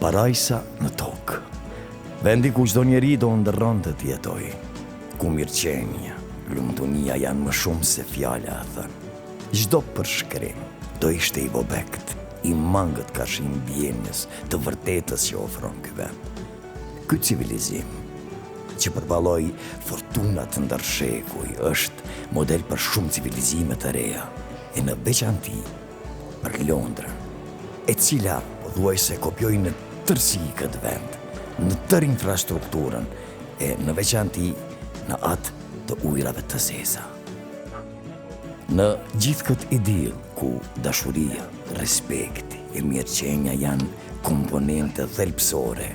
parajsa në tokë. Vendi ku çdo njeri do ndërronte të jetojë, ku mirëqenia, lumtunia janë më shumë se fjala e thënë. Çdo përshkrim do ishte i vobekt, i mangët kashim bjenjes të vërtetës që ofron ky vend. Ky civilizim, që përballoi fortunat të ndërshekuj, është model për shumë civilizime të reja, e në veçanti për Londrën, e cila pothuajse kopjoi në tërësi këtë vend, në tërë infrastrukturën e në veçanti në atë të ujrave të zeza. Në gjithë këtë idill ku dashuria, respekti e mirëqenia janë komponente thelbësore,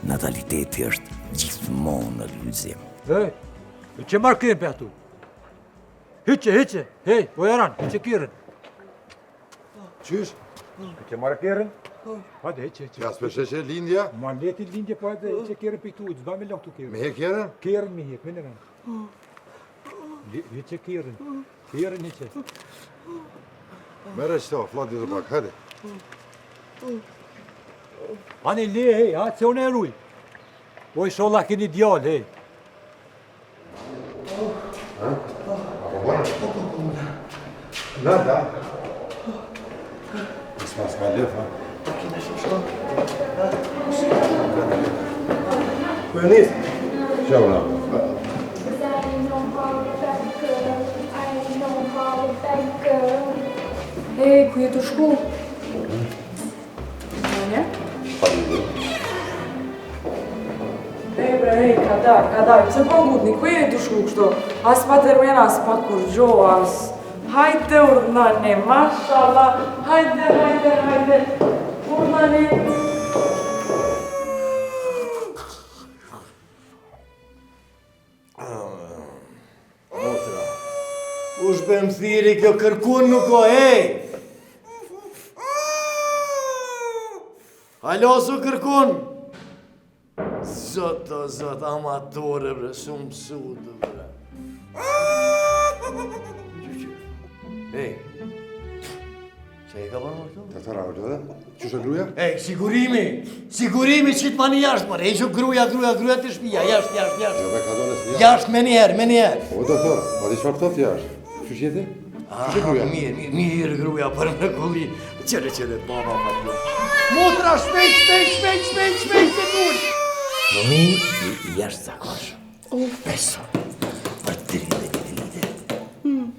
nataliteti është gjithmonë në lulëzim. Hej, që marrë kirën për atu? Hyqe, hej, ojaran, hyqe kirën. Qysh? Që marrë kirën? Hajde, hyqe. Ja s'pësheshe lindja? Ma leti lindje, po hajde, hyqe kirën për këtu, s'da me lëng të kirën. Me hek kjerën? Kirën me hek, me në rënë. Hyqe kirën, hyqe. Mere qëta, flati të pak, hajde. Ani le, hej, ha, se unë e ruj. O i sholla keni djallë, hej. Nada. S'ma lef, ha? Ku e nisë? Qo, na? Ej, ku je të shku? Mene? Ej bre, ej, kadar, pse po ngutni, ku je të shku kështu? As pa termen, as pa kurgjo, as... Hajde urnane, mashallah, hajde, urnane. Motra, u shbem thiri kjo kërkun nuk o, hej! Halo, su kërkun! Zot, amatore, bre, shumë mësutë, bre. Hej, që e ka bërë më këtu? Të tëra, vërë dhe? Qështë e gruja? Ej, sigurimi që të mani jashtë, mërë, e që gruja të shpia, jashtë. Jo, me ka dole së jashtë. Jashtë, me njerë. O, të thërë, ma di shfar thot jashtë. Qështë jeti? Qështë e gruja? Mirë gruja për në kulli. Qëre, baba, patru. Motra, shpejt, se kull! Nëmi i jashtë zakosh. Beso, për të drite.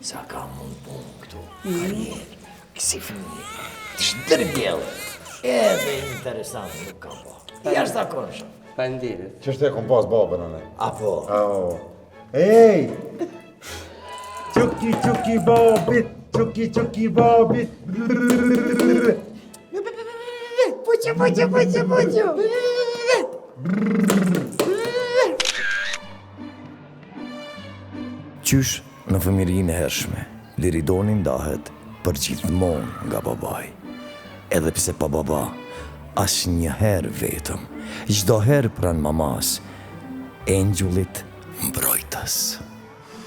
Sa ka mund punë këtu, karjerë, kësi fëmijë, të shdërbjellë, edhe interesant nuk ka po. Jashtë zakosh. Faleminderit. Qështë e kom pas babën, anë? Apo? Ao. Ej! Quki babit! Quki babit! Puqë. Qysh në fëmirinë e hershme, Liridoni ndahet për gjithmonë nga babai. Edhe pse pa baba, as njëherë vetëm, çdo herë pranë mamas, engjullit mbrojtës.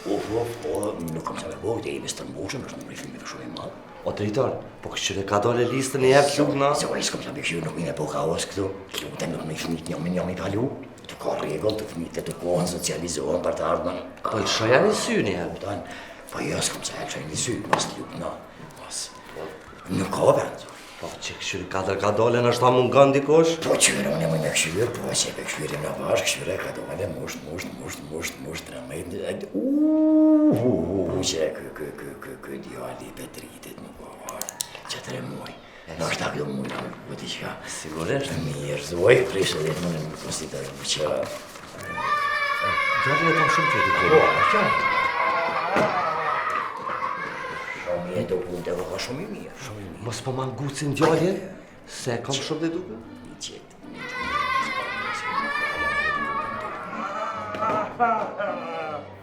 Nuk kam qëve bojt, e i mes të mboshëm, është në mërifimi të shumë i madhë. O, drejtor, po këshyre ka dole listën e jepë shumë, na? Se ori s'kom qëve këshyre nuk mine po kaos këtu. Lutem nuk me fëmit njëm i kalu. Të ka regull të fëmit të kohën socializohen për të ardhmen. Po i shoja një sy një herë. Po jo s'kom qëve këshyre një sy, mas të lukë, na. Nuk ka vend. Po që këshyre ka dole në shta mund nga ndikosh? Po qyre unë e më me këshyre, po që e pe këshyre në bashkë, këshyre ka dole musht, rëmejt. Që kë djali i Petritit nuk po varë, që 3 muaj. Në është ta kjo muaj në nuk t'i qka. Sigurisht. Mirë, zoj, prishtë dhe të më në më konsiderë më që... Gjallë e kam shumë të edukere. Shumë e do punë të ka shumë i mirë. Mos po ma ngucin gjallë, se kam shumë të edukere. Një qetë.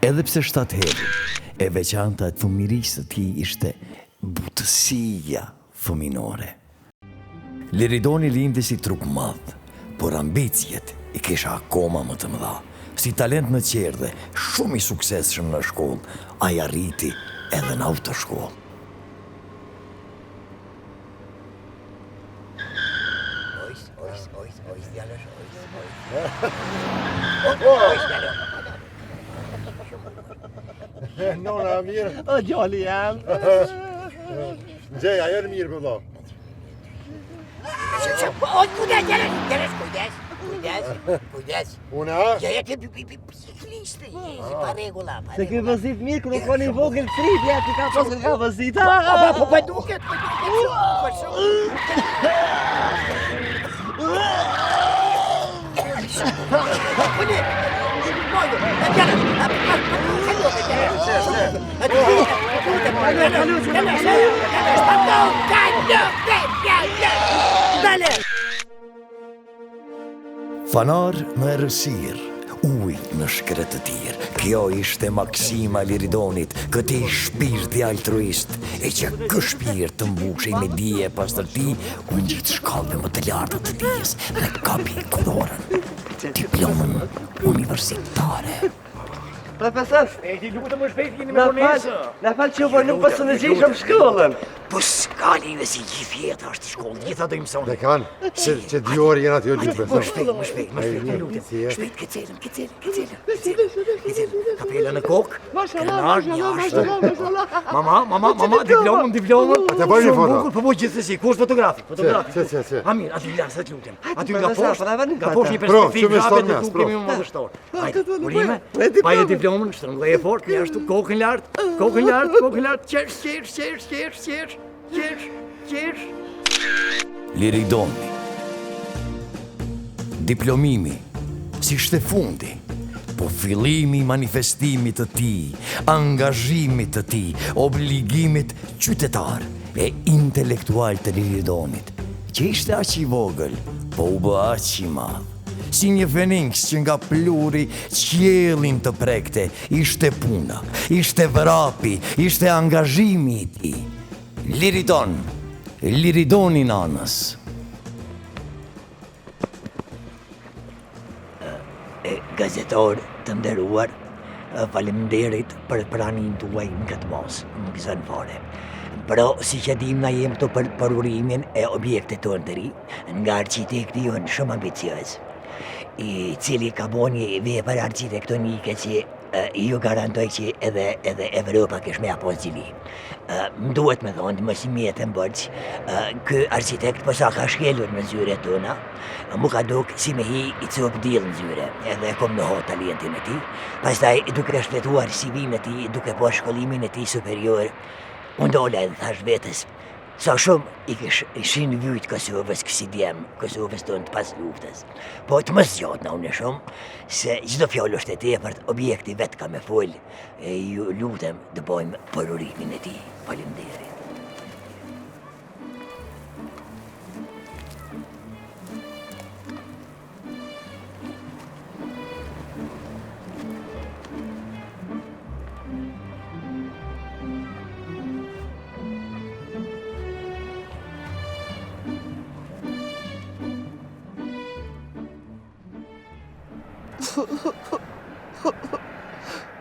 Edhe pse 7 herë, e veçanta e fëmirisë të tij ishte butësia fëminore. Liridoni lindi si truk madh, por ambicjet i kisha akoma më të mëdha. Si talent në qerdhe, shumë i suksesshëm në shkollë, ai arriti edhe në autoshkollë. Nona, mirë. O, djali jam. Gjeja, jërë mirë, për do. Kujdes. Una? Ja, ke pikliste, pa regula. Se ke vëzit mirë, kërë ka një vogël frip, ja ti ka posë ka vëzit. Po duket, Fanar në errësir, uj në shkretë të tirë. Kjo ishte maksima Liridonit, këti shpirti altruist, e që kë shpirt të mbushej me dije e pastërti, unë gjitë shkallëve më të lartë të dijes dhe kapi kodorën, diplomën universitare. Profesor, E ti lutë më shpejt keni me na konesë. fal që voj nuk pasë në gjishëm shkollën. Po s'kali me si gjithë jetë është i shkollë, gjitha do imëson. Dekan, që 2 orë jena t'jo lupe. Më shpejt, lutem. Shpejt, këcelën. Kapela në kokë, krenar, jashtë. Mama, diplomën. Ate bëjnë një foto. Po po gjithsesi, ku është fotografi? Se. Amir, aty lartë, sa të lutem. Aty nga Profesor, poshtë, prava një nga fata. poshtë një Pro, perspektivë që me grabe ston të mes, tu pro. kemi më madhështor. Hajde, urime, baje diplomën, shtrëngoj e fort, jashtu, kokën lart, qesh. Liridoni. Diplomimi, si shte fundi, po fillimi i manifestimit të tij, angazhimit të tij, obligimit qytetar e intelektual të Liridonit, që ishte aq i vogël, po u bë aq i madh. Si një feniks që nga pluri qiellin të prekte, ishte puna, ishte vrapi, ishte angazhimi i tij. Liridoni nanës. Gazetor të nderuar, faleminderit për pranin tuaj në këtë mos, më gëzën fare. Pero si që dim na jem të për urimin e objektet tonë të ri, nga arkitekti jonë shumë ambiciöz, i cili ka bo një vepër arkitektonike që ju garantoj që edhe Evropa kesh me apo zili. Më duhet me thonë, më si mjetë më bërgjë, kë arkitekt përsa ka shkelur në zyre tona, mu ka duk si me hi i copë dilë në zyre, edhe kom në hot talentin e ti, pastaj duke shpletuar CV-n e ti, duke po shkollimin e ti superior, unë dola edhe thash vetës, sa shumë ishin vyjt Kosovës kësi djemë, Kosovës tonë të pas luftës. Po të më zgjatë në unë shumë, se gjdo fjallë është e tepërt, objekti vetë ka me folë, e ju lutem të bojmë për urimin e ti. Faleminderit.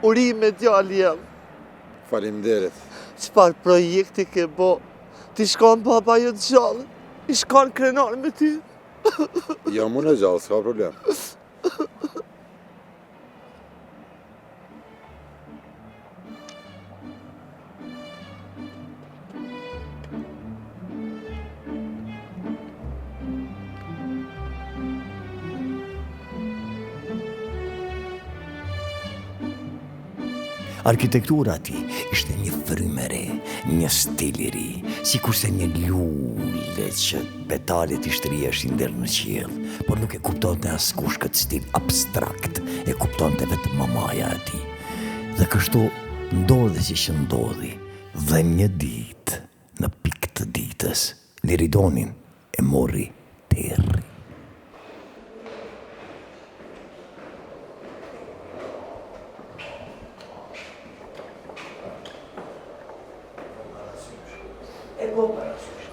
Urime djali jam. Faleminderit. Çfarë projekti ke bo? Ti shkon baba jo të gjallë. I shkon krenar me ty. Jam unë e gjallë, s'ka problem. Arkitektura ti ishte një frymë e re, një stil i ri, sikurse një lule që petalet i shtrihesh nder në qiell, por nuk e kuptonte askush këtë stil abstrakt, e kuptonte vetëm mamaja e tij. Dhe kështu ndodhi si që ndodhi, dhe një ditë, në pikë të ditës, Liridonin e mori terri.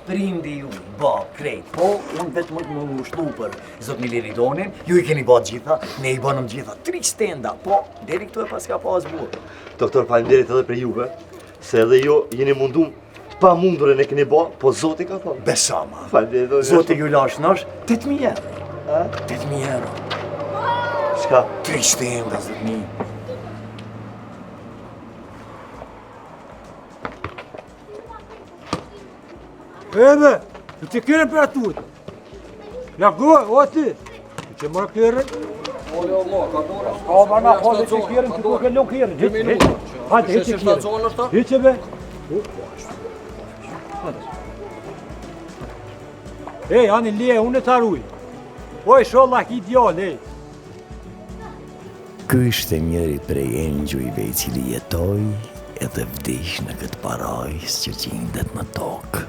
Prindi ju, bab, krejt, po, unë vetë më ushtu për zotni Liridonin, ju i keni bat gjitha, ne i banëm gjitha, 3 stenda, po, deri këtu e pas ka pas burë. Doktor, faleminderit edhe për juve, se edhe jo jeni mundum të pa mundurën e keni ba, po Zoti ka thonë. Besama. Faleminderit. Zoti ju lash nash, 8.000 euro. 8.000 euro. diçka. Tristenda, zotni. Ebe, të që kërën për atur. Ja go, o ti. Të që mërë kërën. Ka bana, ka dhe që kërën, që ku këllon kërën. Hajde, hiqe kërën. Hiqe be. Ej, ani lije, unë të arruj. Oj, sholla ki djallë, ej. Ky ishte njëri prej engjujve I cili jetoi edhe vdiq në këtë parajs që gjendet në tokë.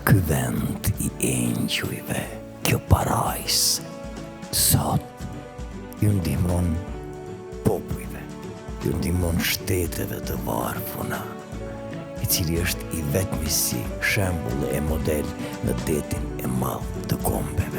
Ky vend I engjujve, kjo parajs, sot ju ndihmon popujve, ju ndihmon shteteve të varfuna, I cili është I vetmi si shembull e model në detin e madh të kombeve.